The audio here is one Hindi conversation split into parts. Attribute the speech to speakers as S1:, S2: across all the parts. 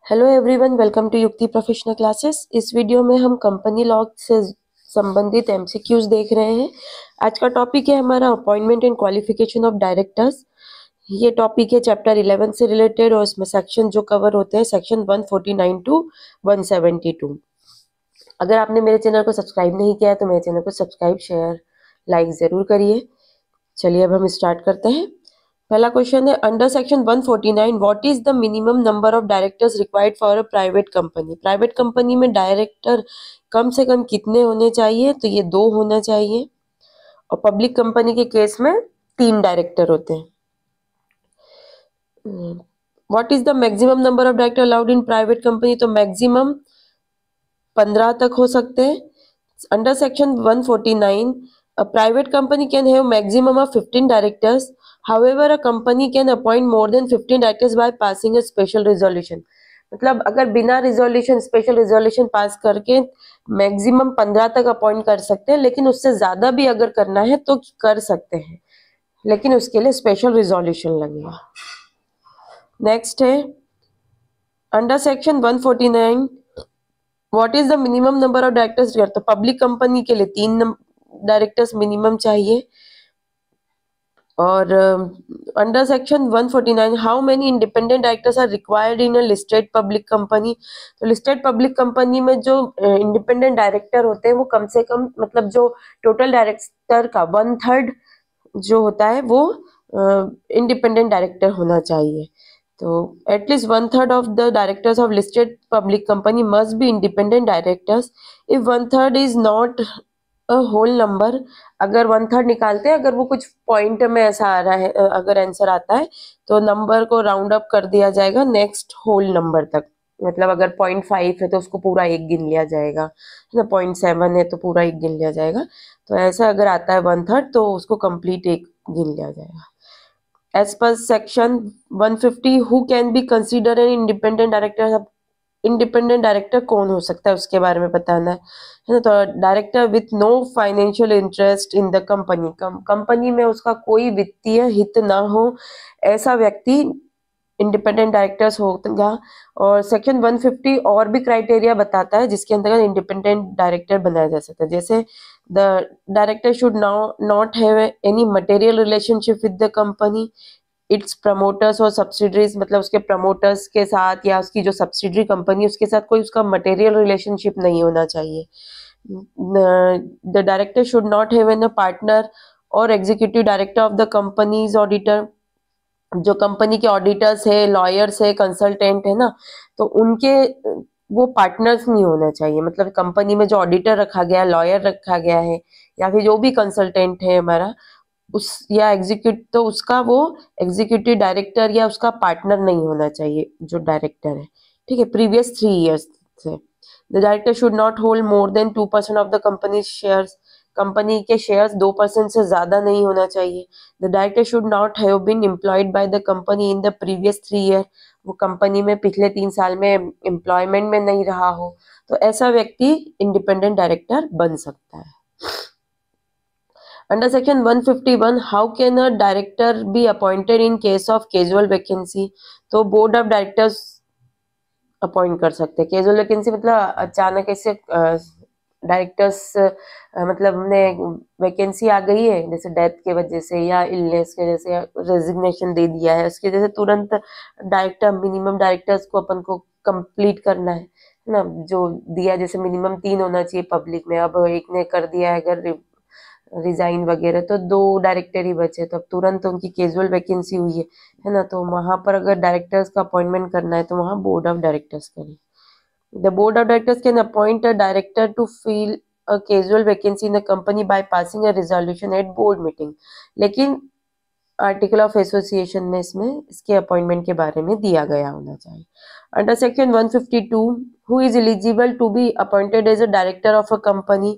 S1: हेलो एवरीवन, वेलकम टू युक्ति प्रोफेशनल क्लासेस। इस वीडियो में हम कंपनी लॉ से संबंधित एमसीक्यूज देख रहे हैं। आज का टॉपिक है हमारा appointment and qualification of directors. ये टॉपिक है चैप्टर 11 से रिलेटेड और इसमें सेक्शन जो कवर होते हैं सेक्शन 149 टू 172। अगर आपने मेरे चैनल को सब्सक्राइब नहीं किया है तो मेरे चैनल को सब्सक्राइब, शेयर, लाइक ज़रूर करिए। चलिए अब हम स्टार्ट करते हैं। पहला क्वेश्चन है, under section 149 what is the minimum number of directors required for a private company. Private company में डायरेक्टर कम से कम कितने होने चाहिए? तो ये 2 होना चाहिए और पब्लिक कंपनी के केस में 3 डायरेक्टर होते हैं। What is the maximum number of director allowed in private company? तो मैक्सिमम 15 तक हो सकते हैं। Under section 149 a private company can have maximum of 15 directors. However, a company can appoint more than 15 directors by passing a special resolution. मतलब अगर बिना रिजोल्यूशन, स्पेशल रिजोल्यूशन पास करके मैक्सिमम 15 तक अपॉइंट कर सकते हैं, लेकिन उससे ज्यादा भी अगर करना है तो कर सकते हैं, लेकिन उसके लिए स्पेशल रिजोल्यूशन लगेगा। नेक्स्ट है under section 149 what is the minimum number of directors. तो पब्लिक कंपनी के लिए 3 डायरेक्टर्स मिनिमम चाहिए। और under section 149 how many independent directors are required in a listed public company. तो लिस्टेड पब्लिक कंपनी में जो इंडिपेंडेंट डायरेक्टर होते हैं वो कम से कम, मतलब जो टोटल डायरेक्टर का 1/3 जो होता है वो इंडिपेंडेंट डायरेक्टर होना चाहिए। तो at least 1/3 of the directors of listed public company must be independent directors. If 1/3 is not a whole number, अगर 1/3 निकालते हैं, अगर वो कुछ पॉइंट में ऐसा आ रहा है, अगर आंसर आता है तो नंबर को राउंड अप कर दिया जाएगा नेक्स्ट होल नंबर तक। मतलब अगर 0.5 है तो उसको पूरा 1 गिन लिया जाएगा, है ना। 0.7 है तो पूरा 1 गिन लिया जाएगा। तो ऐसा अगर आता है 1/3 तो उसको कंप्लीट 1 गिन लिया जाएगा। As per section 150 who can be consider an independent director. Independent director कौन हो सकता है उसके बारे में बताना है ना। तो director with no financial interest in the company, company में उसका कोई वित्तीय हित ना हो, ऐसा व्यक्ति इंडिपेंडेंट डायरेक्टर्स होगा। और सेक्शन 150 और भी क्राइटेरिया बताता है जिसके अंतर्गत इंडिपेंडेंट डायरेक्टर बनाया जा सकता है। जैसे the director should not have any material relationship with the company, it's promoters और सब्सिडरीज, मतलब उसके प्रमोटर्स के साथ या उसकी जो सब्सिडरी कंपनी उसके साथ कोई उसका मटेरियल रिलेशनशिप नहीं होना चाहिए। The director should not have an a partner और executive director of the company's auditor. जो कंपनी के ऑडिटर्स है, लॉयर्स है, कंसल्टेंट है ना, तो उनके वो पार्टनर्स नहीं होना चाहिए। मतलब कंपनी में जो ऑडिटर रखा गया है, लॉयर रखा गया है, या फिर जो भी कंसल्टेंट है हमारा उस या एग्जीक्यूट, तो उसका वो एग्जीक्यूटिव डायरेक्टर या उसका पार्टनर नहीं होना चाहिए जो डायरेक्टर है। ठीक है, प्रीवियस 3 ईयर्स से। The director should not hold more than 2% of the company shares. Company के शेयर्स 2% से ज्यादा नहीं होना चाहिए। The director should not have been employed by the company in the previous 3 year. वो कंपनी में पिछले 3 साल में एम्प्लॉयमेंट में नहीं रहा हो, तो ऐसा व्यक्ति इंडिपेंडेंट डायरेक्टर बन सकता है। Under section 151, how can a director be appointed in case of casual vacancy? तो बोर्ड ऑफ डायरेक्टर्स अपॉइंट कर सकते हैं। कैजुअल वैकेंसी मतलब अचानक ऐसे डायरेक्टर्स, मतलब हमने वैकेंसी आ गई है जैसे डेथ के वजह से या इलनेस के वजह से, रेजिग्नेशन दे दिया है, उसकी वजह से तुरंत डायरेक्टर, मिनिमम डायरेक्टर्स को अपन को कंप्लीट करना है ना। जो दिया जैसे मिनिमम 3 होना चाहिए पब्लिक में, अब एक ने कर दिया है अगर रिजाइन वगैरह, तो 2 डायरेक्टर ही बचे, तो अब तुरंत उनकी कैजुअल वैकेंसी हुई है ना। तो वहां पर अगर डायरेक्टर्स का अपॉइंटमेंट करना है तो वहां बोर्ड ऑफ डायरेक्टर्स करें। The board of directors can appoint a director to fill a casual vacancy in the company by passing a resolution at board meeting. लेकिन आर्टिकल ऑफ एसोसिएशन में इसमें इसके अपॉइंटमेंट के बारे में दिया गया होना चाहिए। Under section 152 who is eligible to be appointed as a director of a company.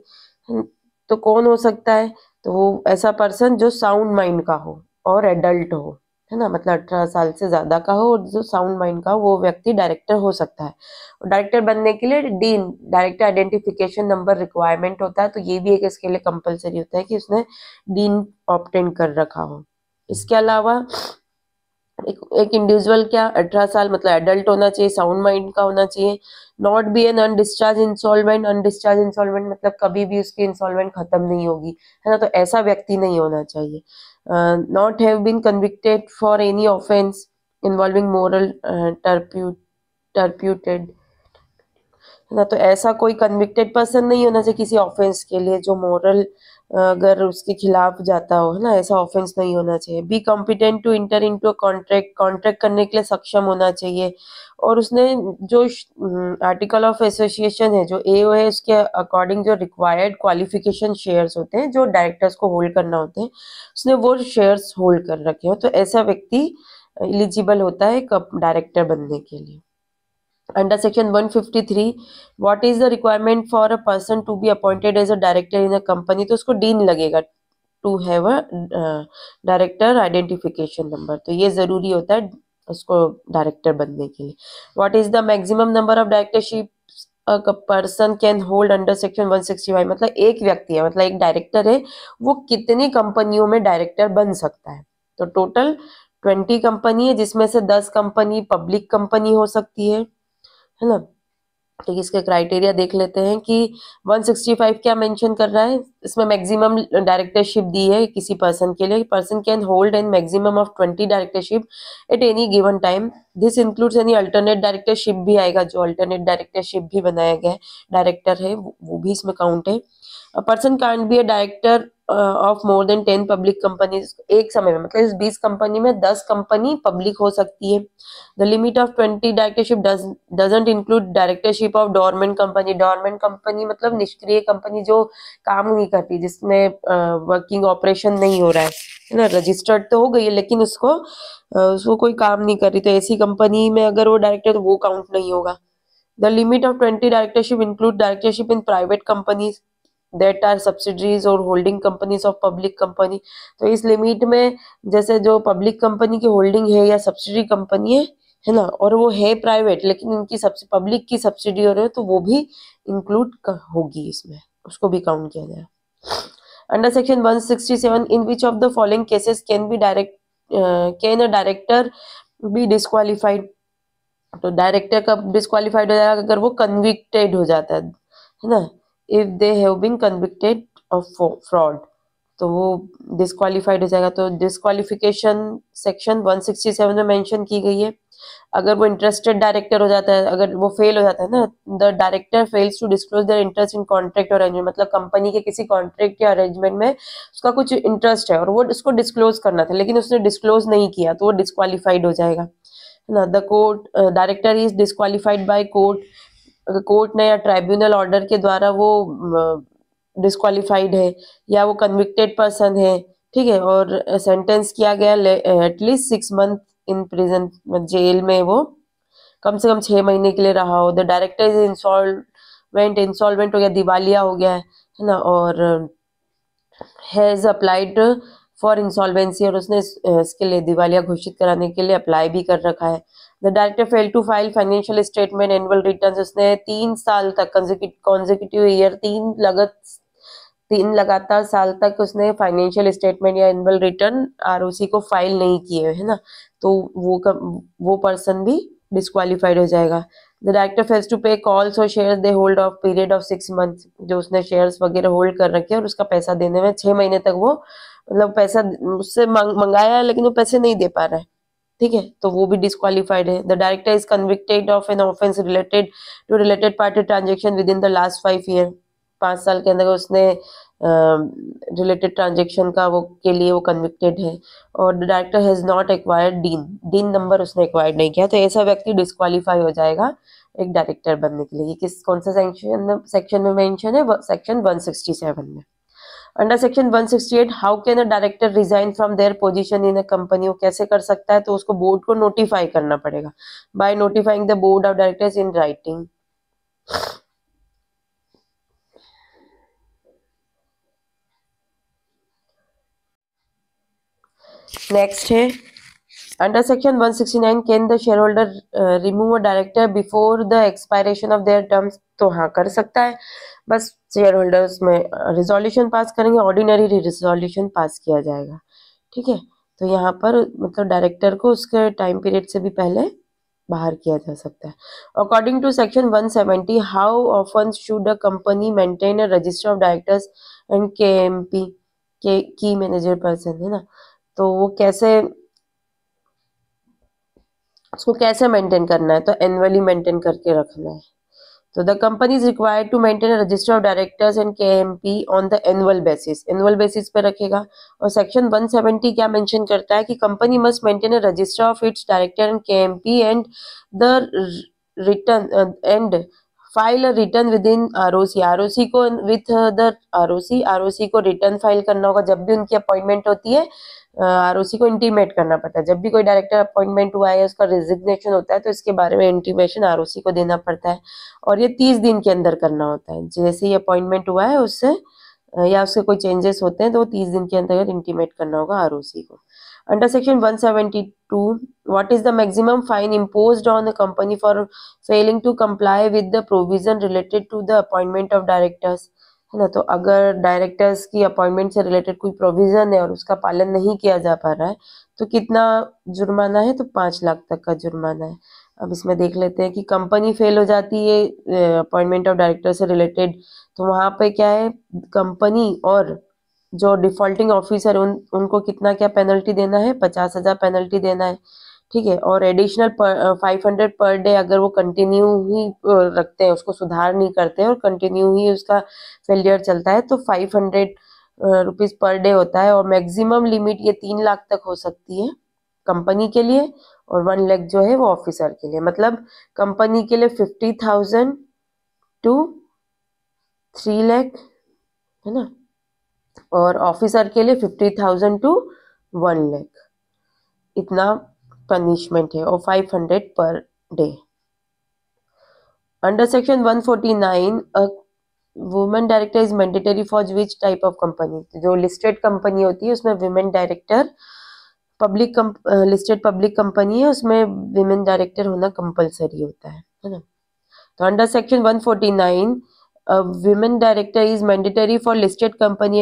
S1: तो कौन हो सकता है? तो वो ऐसा पर्सन जो साउंड माइंड का हो और एडल्ट हो, है ना। मतलब 18 साल से ज्यादा का हो और जो साउंड माइंड का हो, वो व्यक्ति डायरेक्टर हो सकता है। और डायरेक्टर बनने के लिए dean, director identification number requirement होता है, तो ये भी एक इसके लिए कंपलसरी होता है कि उसने डीन ऑब्टेन कर रखा हो। इसके अलावा एक इंडिविजुअल क्या 18 साल मतलब एडल्ट होना चाहिए, साउंड माइंड का होना चाहिए, not be an undischarge insolvent, undischarge insolvent मतलब कभी भी उसकी इंसॉल्वेंट खत्म नहीं होगी, है ना, तो ऐसा व्यक्ति नहीं होना चाहिए। Not have been convicted for any offence involving moral turpitude, है ना, तो ऐसा कोई कन्विक्टेड पर्सन नहीं होना चाहिए किसी ऑफेंस के लिए जो मोरल अगर उसके खिलाफ जाता हो, है ना, ऐसा ऑफेंस नहीं होना चाहिए। Be competent to enter into contract, contract करने के लिए सक्षम होना चाहिए, और उसने जो आर्टिकल ऑफ एसोसिएशन है जो एओ है उसके अकॉर्डिंग जो रिक्वायर्ड क्वालिफिकेशन शेयर्स होते हैं जो डायरेक्टर्स को होल्ड करना होते हैं उसने वो शेयर्स होल्ड कर रखे हो, तो ऐसा व्यक्ति एलिजिबल होता है डायरेक्टर बनने के लिए। Under section 153, what is the requirement for a person to be appointed as a director in a company? तो उसको डीन लगेगा to have a director identification number, तो ये जरूरी होता है उसको डायरेक्टर बनने के लिए। What is the maximum number of directorship a person can hold under section 165, मतलब एक व्यक्ति है, मतलब एक डायरेक्टर है, वो कितनी कंपनियों में डायरेक्टर बन सकता है, तो टोटल 20 कंपनी है जिसमें से 10 कंपनी पब्लिक कंपनी हो सकती है ना। तो इसके क्राइटेरिया देख लेते हैं कि 165 क्या मेंशन कर रहा है, इसमें मैक्सिमम डायरेक्टरशिप दी है किसी पर्सन के लिए, person can hold N maximum of 20 directorship at any given time, this includes any alternate directorship भी आएगा, जो अल्टरनेट डायरेक्टरशिप भी बनाया गया है, डायरेक्टर है वो भी इसमें काउंट है। A person can't be a director of more than 10 public companies, एक समय में मतलब इस 20 कंपनी में 10 कंपनी पब्लिक हो सकती है। The limit of 20 directorship doesn't include directorship of dormant company, dormant company मतलब निष्क्रिय कंपनी जो काम नहीं करती, जिसमें वर्किंग ऑपरेशन नहीं हो रहा है ना, रजिस्टर्ड तो हो गई है लेकिन उसको कोई काम नहीं कर रही, तो ऐसी कंपनी में अगर वो डायरेक्टर तो वो काउंट नहीं होगा। The limit of 20 directorship include directorship in private companies that are subsidiaries और holding companies of public company, तो इस लिमिट में जैसे जो पब्लिक कंपनी की होल्डिंग है या सब्सिडरी कंपनी है ना, और वो है प्राइवेट लेकिन उनकी पब्लिक की सब्सिडी हो रही है तो वो भी इंक्लूड होगी इसमें, उसको भी काउंट किया जाए। Under section 167, in which of the following cases can a director be disqualified, तो डायरेक्टर कब डिस्क्वालिफाइड हो जाएगा, अगर वो कन्विक्टेड हो जाता है ना, if they have been convicted of fraud, तो वो डिस्क्वालिफाइड हो जाएगा। तो डिस्क्वालिफिकेशन सेक्शन 167 में मेंशन की गई है। अगर वो इंटरेस्टेड डायरेक्टर हो जाता है, अगर वो फेल हो जाता है ना, the director fails to disclose their interest in contract और अरेंजमेंट, मतलब कंपनी के किसी कॉन्ट्रैक्ट या अरेंजमेंट में उसका कुछ इंटरेस्ट है और वो उसको डिस्क्लोज करना था लेकिन उसने डिस्क्लोज नहीं किया तो वो डिस्क्वालिफाइड हो जाएगा ना। The court director is disqualified by court, अगर कोर्ट ने या ट्राइब्यूनल ऑर्डर के द्वारा वो डिस्क्वालिफाइड है या वो कन्विक्टेड पर्सन है, ठीक है, और सेंटेंस किया गया at least 6 month in prison, jail में वो कम से कम 6 महीने के लिए रहा हो। द डायरेक्टर इज इंसॉल्वेंट हो गया, दिवालिया हो गया है ना, और हैज अप्लाइड फॉर इंसॉल्वेंसी, और उसने इसके लिए दिवालिया घोषित कराने के लिए अप्लाई भी कर रखा है। The director fail to file financial statement annual return, उसने 3 साल तक कॉन्जिक्यूटिव ईयर 3 लगातार साल तक उसने फाइनेंशियल स्टेटमेंट या एनुअल रिटर्न आरओसी को फाइल नहीं किए, है ना, तो वो पर्सन भी डिस्क्वालिफाइड हो जाएगा। द डायरेक्टर फेल्स टू पे कॉल्स और shares they hold of period of 6 month, जो उसने शेयर्स वगैरह होल्ड कर रखे हैं और उसका पैसा देने में 6 महीने तक वो मतलब पैसा उससे मंगाया है लेकिन वो पैसे नहीं दे पा रहा है, ठीक है, तो वो भी डिस्क्वालिफाइड है। The director is convicted of an offence related party transaction with in the last 5 year, 5 साल के अंदर उसने रिलेटेड ट्रांजेक्शन का वो के लिए वो कन्विक्टेड है, और the director has not acquired dean number उसने एक्वायर्ड नहीं किया, तो ऐसा व्यक्ति डिस्क्वालीफाई हो जाएगा एक डायरेक्टर बनने के लिए। ये कौन सा सेक्शन में मेंशन है, सेक्शन 167 में। Under section 168, how can a director resign from their position in a company, वो कैसे कर सकता है, तो उसको बोर्ड को नोटिफाई करना पड़ेगा by notifying the board of directors in writing. Next है under section 169, can the share holder remove a director before the expiration of their terms, तो हाँ कर सकता है, बस शेयर होल्डर्स में रिजोल्यूशन पास करेंगे, ऑर्डिनरी रिजोल्यूशन पास किया जाएगा, ठीक है। तो यहाँ पर मतलब डायरेक्टर को उसके टाइम पीरियड से भी पहले बाहर किया जा सकता है। According to section 170, how often should a company maintain a register of directors and KMP के की मैनेजर पर्सन, है ना। तो वो कैसे, उसको कैसे मेंटेन करना है, तो एनुअली मेंटेन करके रखना है। तो the company is required to maintain a register of directors and KMP on the annual basis पे रखेगा। और सेक्शन 170 क्या मेंशन करता है कि company must maintain a register of its director and KMP and the return and file return with in ROC. ROC को विथ द आरओसी को रिटर्न फाइल करना होगा जब भी उनकी अपॉइंटमेंट होती है। आरओसी को इंटीमेट करना पड़ता है जब भी कोई डायरेक्टर अपॉइंटमेंट हुआ है, उसका रिजिग्नेशन होता है, तो इसके बारे में इंटीमेशन आरओसी को देना पड़ता है। और ये 30 दिन के अंदर करना होता है। जैसे ही अपॉइंटमेंट हुआ है उससे या उसके कोई चेंजेस होते हैं तो वो 30 दिन के अंदर इंटीमेट करना होगा आरओसी को। Under section 172, what is the maximum fine imposed on the company for failing to comply with the provision related to the appointment of directors, है ना। तो अगर डायरेक्टर्स की अपॉइंटमेंट से रिलेटेड कोई प्रोविजन है और उसका पालन नहीं किया जा पा रहा है तो कितना जुर्माना है, तो 5 लाख तक का जुर्माना है। अब इसमें देख लेते हैं कि कंपनी फेल हो जाती है अपॉइंटमेंट ऑफ डायरेक्टर से रिलेटेड, तो वहां पे क्या है, कंपनी और जो डिफॉल्टिंग ऑफिसर उनको कितना क्या पेनल्टी देना है, 50,000 पेनल्टी देना है, ठीक है। और एडिशनल 500 पर डे अगर वो कंटिन्यू ही रखते हैं, उसको सुधार नहीं करते और कंटिन्यू ही उसका फेलियर चलता है, तो 500 रुपीज पर डे होता है। और मैक्सिमम लिमिट ये 3 लाख तक हो सकती है कंपनी के लिए, और 1 लाख जो है वो ऑफिसर के लिए। मतलब कंपनी के लिए 50,000 टू 3 लाख, है ना, और ऑफिसर के लिए 50,000 टू 1 लाख, इतना पनिशमेंट है, और 500 per day. Under section 149, women director is mandatory for which type of company. जो लिस्टेड कंपनी होती है उसमें women director, listed public company है उसमें वुमेन डायरेक्टर होना कंपलसरी होता है ना। तो under section 149, women director is mandatory for listed company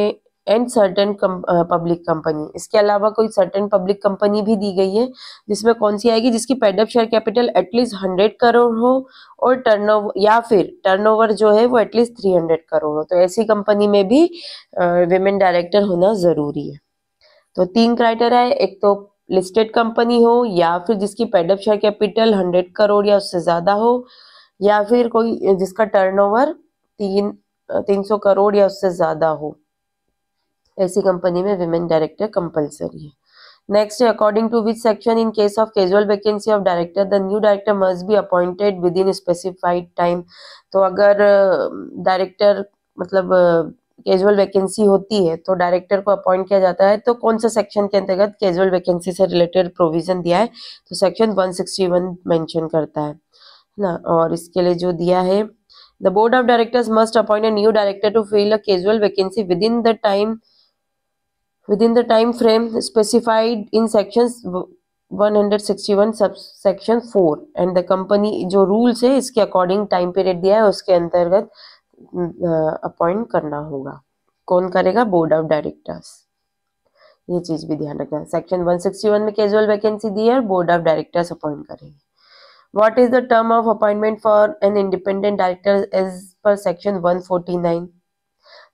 S1: and certain public company. इसके अलावा कोई सर्टेन पब्लिक कंपनी भी दी गई है जिसमें कौन सी आएगी, जिसकी paid up share capital at least 100 crore हो और टर्नओवर या फिर टर्नओवर जो है वो एटलीस्ट 300 करोड़ हो। तो ऐसी कंपनी में भी वुमेन डायरेक्टर होना जरूरी है। तो 3 क्राइटेरिया है, एक तो लिस्टेड कंपनी हो, या फिर जिसकी paid up share capital 100 crore या उससे ज्यादा हो, या फिर कोई जिसका टर्नओवर 300 करोड़ या उससे ज्यादा हो। ऐसी कंपनी में विमेन डायरेक्टर कंपलसरी है। नेक्स्ट है, according to which section in case of casual vacancy of director the new director must be appointed within specified time. तो अगर डायरेक्टर मतलब कैजुअल वैकेंसी होती है तो डायरेक्टर को अपॉइंट किया जाता है, तो कौन सा सेक्शन के अंतर्गत कैजुअल वैकेंसी से रिलेटेड प्रोविजन दिया है, तो सेक्शन 161 मेंशन करता है ना। और इसके लिए जो दिया है, the board of directors must appoint a new director to fill a casual vacancy within the time frame specified in sections 161 subsection 4 and the company जो rules है इसके अकॉर्डिंग टाइम पीरियड दिया है उसके अंतर्गत अपॉइंट करना होगा। कौन करेगा, बोर्ड ऑफ डायरेक्टर्स। ये चीज भी ध्यान रखना, सेक्शन 161 में कैजुअल वैकेंसी दी है, बोर्ड ऑफ डायरेक्टर्स अपॉइंट करेंगे। What is the term of appointment for an independent director as per section 149।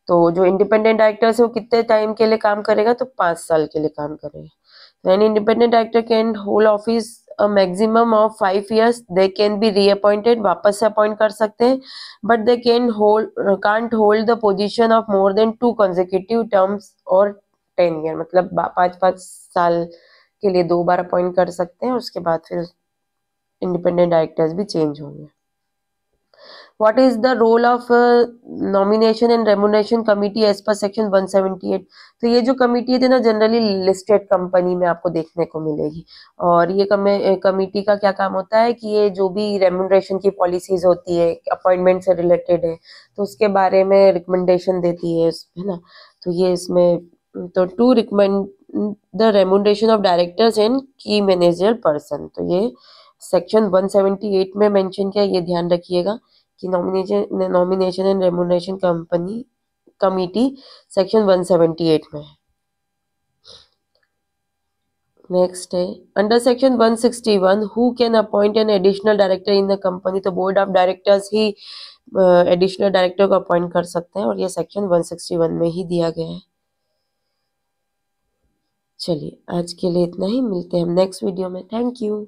S1: तो जो इंडिपेंडेंट डायरेक्टर है वो कितने टाइम के लिए काम करेगा, तो 5 साल के लिए काम करेगा। N independent director can hold office a maximum of 5 years। They can be reappointed, वापस से अपॉइंट कर सकते हैं, but they can't hold the position of more than 2 consecutive terms और 10 year। मतलब 5-5 साल के लिए 2 बार अपॉइंट कर सकते हैं, उसके बाद फिर इंडिपेंडेंट डायरेक्टर्स भी चेंज होंगे। What is the role of nomination and remuneration committee as per section 178। तो ये जो कमिटी है ना जनरली लिस्टेड कंपनी में आपको देखने को मिलेगी, और ये कमिटी का क्या काम होता है कि ये जो भी रेमुनरेशन की पॉलिसीज होती है अपॉइंटमेंट से रिलेटेड है तो उसके बारे में रिकमेंडेशन देती है ना। तो ये इसमें तो to recommend the remuneration of directors and key manager person, तो ये सेक्शन 178 में मेंशन किया, ये ध्यान रखिएगा कि nomination and remuneration committee section 178 में है। नेक्स्ट है under section 161 who can appoint an additional director in the company. तो बोर्ड ऑफ डायरेक्टर्स ही एडिशनल डायरेक्टर को अपॉइंट कर सकते हैं और ये सेक्शन 161 में ही दिया गया है। चलिए आज के लिए इतना ही, मिलते हैं हम नेक्स्ट वीडियो में। Thank you.